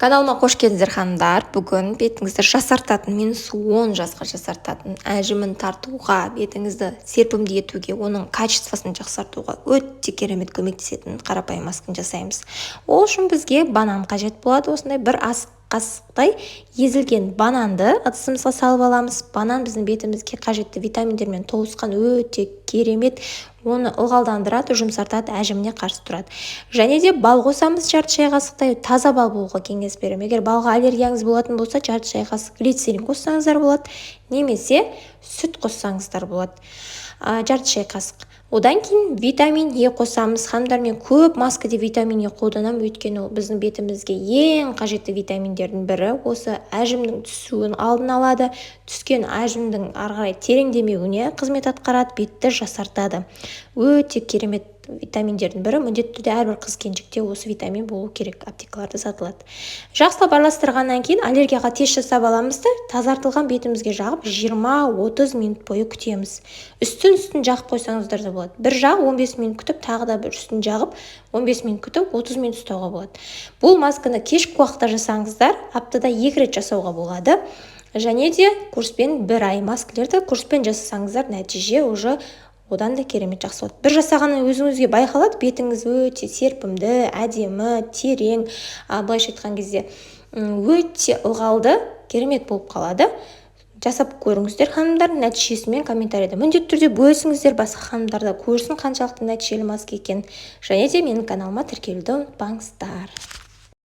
Каналыма қош келдіңіздер ханымдар. Бүгін бетіңізді жасартатын, -10 жасқа жасартатын, әжімін тартуға, бетіңізді серпімді етуге, оның качествосын жақсартуға өте керемет көмектесетін қарапайым масканы жасаймыз. Ол үшін бізге банан қажет болады. Осындай бір ас қасықтай езілген бананды ыдысымызға салып аламыз. Банан біздің бетімізге қажетті витаминдермен толысқан өте керемет, оны ылғалдандырады, жұмсартады, әжіміне қарсы тұрады. Және де бал қосамыз, жарты шай қасықтай. Таза бал болуға кеңес беремін. Егер балға аллергияңыз болатын болса, жарты шай қасық глицерин қоссаңыздар болады, немесе сүт қоссаңыздар болады. Жарты шай қасық. Одан кейін витамин Е қосамыз. Ханымдар, мен көп маскада витамин Е қолданамын, өйткені ол біздің бетімізге ең қажетті витаминдердің бірі. Осы әжімнің түсуін алдын алады, түскен әжімнің ары қарай тереңдемеуіне қызмет атқарады, бетті жасартады. Өте керемет витаминдердің бірі. Міндетті түрде әрбір қыз келіншекте осы витамин болу керек, аптекаларда сатылады. Жақсылап араластырғаннан кейін аллергияға тест жасап аламыз да, тазартылған бетімізге жағып 20-30 минут бойы күтеміз. Үстін жағып қойсаңыздар да болады. Бір жақ 15 минут күтіп, тағы да бір үстін жағып 15 минут күтіп, 30 минут ұстауға болады. Бұл масканы кешкі уақытта жасаңыздар, аптада 2 рет жасауға болады. Және де курспен 1 ай, маскалерді курспен жасасаңыздар, нәтиже уже одан да керемет жақсы болады. Бір жасағаны өзіңізге байқалады, бетіңіз өте серпімді, әдемі, терең, былайша айтқан кезде өте ылғалды, керемет болып қалады. Жасап көріңіздер ханымдар, нәтижесімен комментарийда міндетті түрде бөлісіңіздер, басқа ханымдарда көрсін қаншалықты нәтижелі маска екен. Және де менің каналыма тіркелуді ұмытпаңыздар.